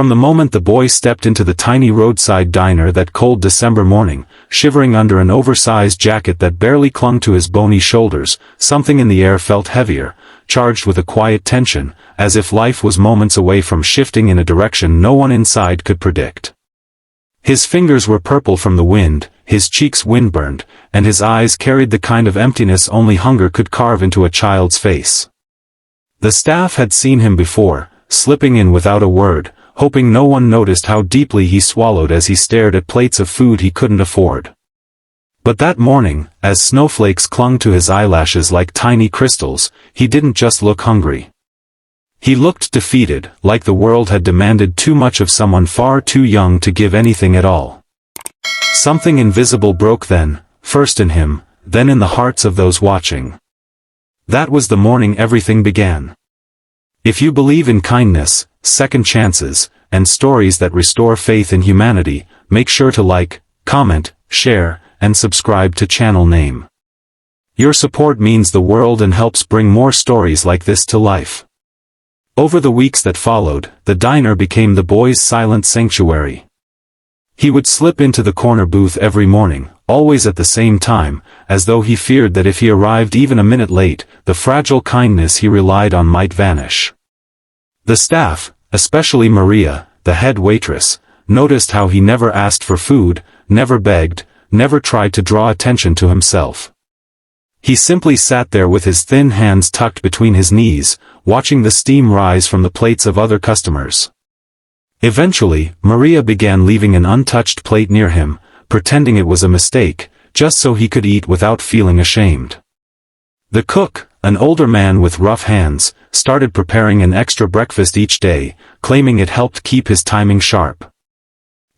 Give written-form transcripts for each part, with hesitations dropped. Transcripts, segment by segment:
From the moment the boy stepped into the tiny roadside diner that cold December morning, shivering under an oversized jacket that barely clung to his bony shoulders, something in the air felt heavier, charged with a quiet tension, as if life was moments away from shifting in a direction no one inside could predict. His fingers were purple from the wind, his cheeks windburned, and his eyes carried the kind of emptiness only hunger could carve into a child's face. The staff had seen him before, slipping in without a word, hoping no one noticed how deeply he swallowed as he stared at plates of food he couldn't afford. But that morning, as snowflakes clung to his eyelashes like tiny crystals, he didn't just look hungry. He looked defeated, like the world had demanded too much of someone far too young to give anything at all. Something invisible broke then, first in him, then in the hearts of those watching. That was the morning everything began. If you believe in kindness, second chances, and stories that restore faith in humanity, make sure to like, comment, share, and subscribe to channel name. Your support means the world and helps bring more stories like this to life. Over the weeks that followed, the diner became the boy's silent sanctuary. He would slip into the corner booth every morning, always at the same time, as though he feared that if he arrived even a minute late, the fragile kindness he relied on might vanish. The staff, especially Maria, the head waitress, noticed how he never asked for food, never begged, never tried to draw attention to himself. He simply sat there with his thin hands tucked between his knees, watching the steam rise from the plates of other customers. Eventually, Maria began leaving an untouched plate near him, pretending it was a mistake, just so he could eat without feeling ashamed. The cook, an older man with rough hands, started preparing an extra breakfast each day, claiming it helped keep his timing sharp.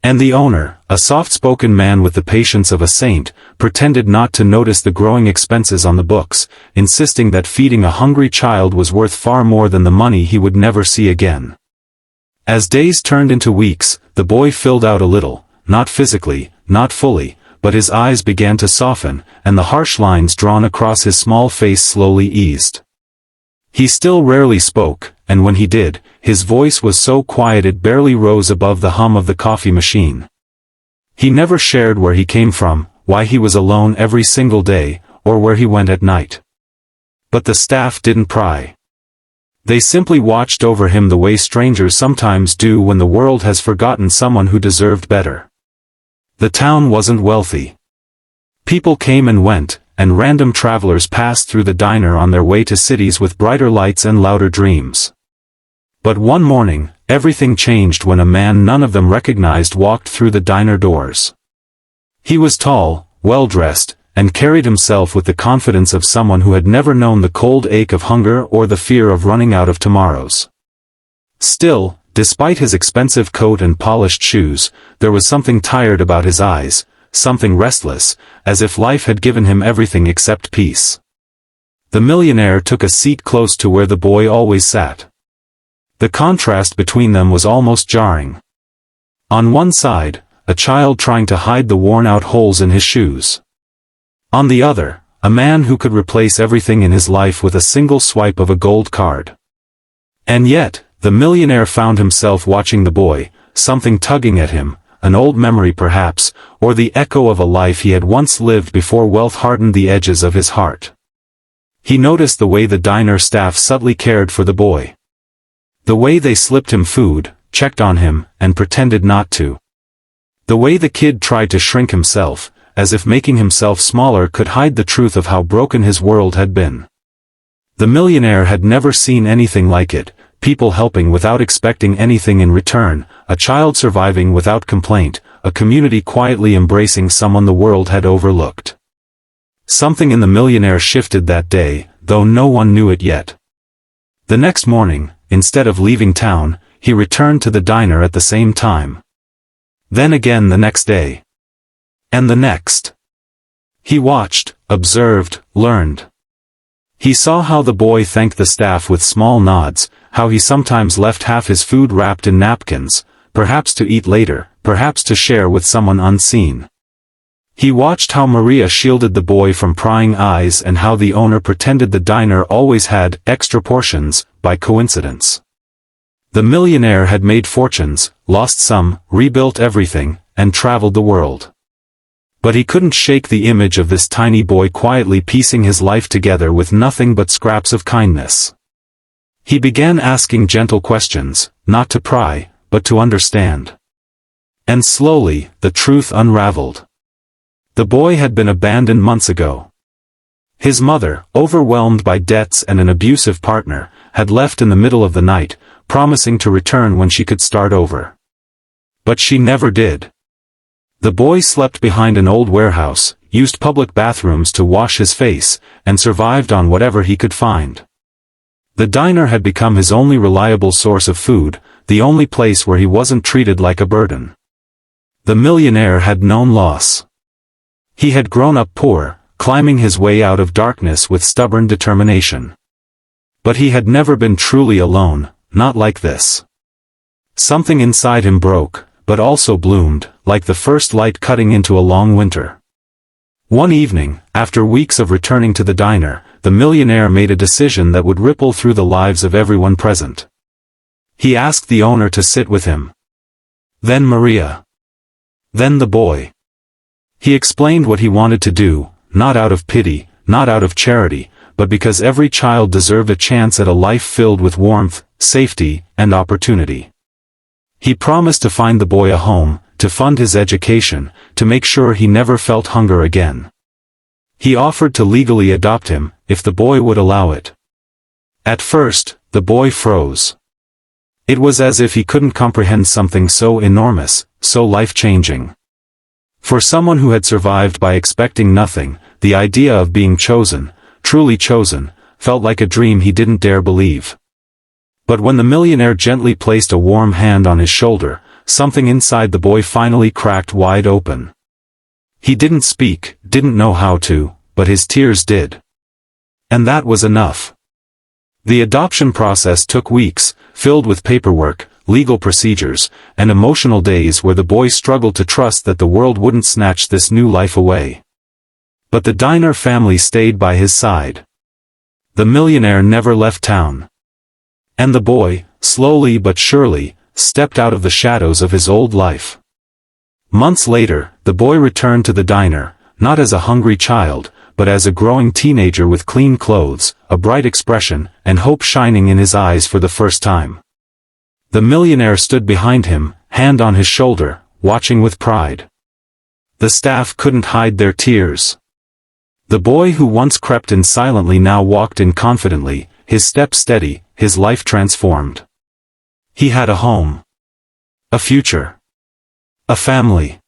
And the owner, a soft-spoken man with the patience of a saint, pretended not to notice the growing expenses on the books, insisting that feeding a hungry child was worth far more than the money he would never see again. As days turned into weeks, the boy filled out a little, not physically, not fully, but his eyes began to soften, and the harsh lines drawn across his small face slowly eased. He still rarely spoke, and when he did, his voice was so quiet it barely rose above the hum of the coffee machine. He never shared where he came from, why he was alone every single day, or where he went at night. But the staff didn't pry. They simply watched over him the way strangers sometimes do when the world has forgotten someone who deserved better. The town wasn't wealthy. People came and went, and random travelers passed through the diner on their way to cities with brighter lights and louder dreams. But one morning, everything changed when a man none of them recognized walked through the diner doors. He was tall, well-dressed, and carried himself with the confidence of someone who had never known the cold ache of hunger or the fear of running out of tomorrows. Still, despite his expensive coat and polished shoes, there was something tired about his eyes, something restless, as if life had given him everything except peace. The millionaire took a seat close to where the boy always sat. The contrast between them was almost jarring. On one side, a child trying to hide the worn-out holes in his shoes. On the other, a man who could replace everything in his life with a single swipe of a gold card. And yet, the millionaire found himself watching the boy, something tugging at him, an old memory perhaps, or the echo of a life he had once lived before wealth hardened the edges of his heart. He noticed the way the diner staff subtly cared for the boy. The way they slipped him food, checked on him, and pretended not to. The way the kid tried to shrink himself, as if making himself smaller could hide the truth of how broken his world had been. The millionaire had never seen anything like it, people helping without expecting anything in return, a child surviving without complaint, a community quietly embracing someone the world had overlooked. Something in the millionaire shifted that day, though no one knew it yet. The next morning, instead of leaving town, he returned to the diner at the same time. Then again the next day. And the next. He watched, observed, learned. He saw how the boy thanked the staff with small nods, how he sometimes left half his food wrapped in napkins, perhaps to eat later, perhaps to share with someone unseen. He watched how Maria shielded the boy from prying eyes and how the owner pretended the diner always had extra portions, by coincidence. The millionaire had made fortunes, lost some, rebuilt everything, and traveled the world. But he couldn't shake the image of this tiny boy quietly piecing his life together with nothing but scraps of kindness. He began asking gentle questions, not to pry, but to understand. And slowly, the truth unraveled. The boy had been abandoned months ago. His mother, overwhelmed by debts and an abusive partner, had left in the middle of the night, promising to return when she could start over. But she never did. The boy slept behind an old warehouse, used public bathrooms to wash his face, and survived on whatever he could find. The diner had become his only reliable source of food, the only place where he wasn't treated like a burden. The millionaire had known loss. He had grown up poor, climbing his way out of darkness with stubborn determination. But he had never been truly alone, not like this. Something inside him broke, but also bloomed, like the first light cutting into a long winter. One evening, after weeks of returning to the diner, the millionaire made a decision that would ripple through the lives of everyone present. He asked the owner to sit with him. Then Maria. Then the boy. He explained what he wanted to do, not out of pity, not out of charity, but because every child deserved a chance at a life filled with warmth, safety, and opportunity. He promised to find the boy a home, to fund his education, to make sure he never felt hunger again. He offered to legally adopt him, if the boy would allow it. At first, the boy froze. It was as if he couldn't comprehend something so enormous, so life-changing. For someone who had survived by expecting nothing, the idea of being chosen, truly chosen, felt like a dream he didn't dare believe. But when the millionaire gently placed a warm hand on his shoulder, something inside the boy finally cracked wide open. He didn't speak, didn't know how to, but his tears did. And that was enough. The adoption process took weeks, filled with paperwork, legal procedures, and emotional days where the boy struggled to trust that the world wouldn't snatch this new life away. But the diner family stayed by his side. The millionaire never left town. And the boy, slowly but surely, stepped out of the shadows of his old life. Months later, the boy returned to the diner, not as a hungry child, but as a growing teenager with clean clothes, a bright expression, and hope shining in his eyes for the first time. The millionaire stood behind him, hand on his shoulder, watching with pride. The staff couldn't hide their tears. The boy who once crept in silently now walked in confidently, his step steady, his life transformed. He had a home. A future. A family.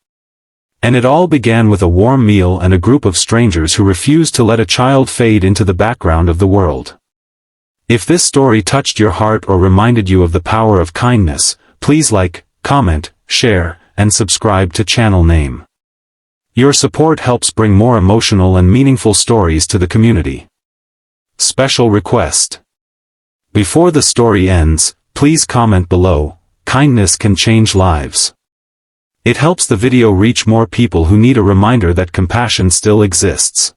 And it all began with a warm meal and a group of strangers who refused to let a child fade into the background of the world. If this story touched your heart or reminded you of the power of kindness, please like, comment, share, and subscribe to channel name. Your support helps bring more emotional and meaningful stories to the community. Special request. Before the story ends, please comment below, kindness can change lives. It helps the video reach more people who need a reminder that compassion still exists.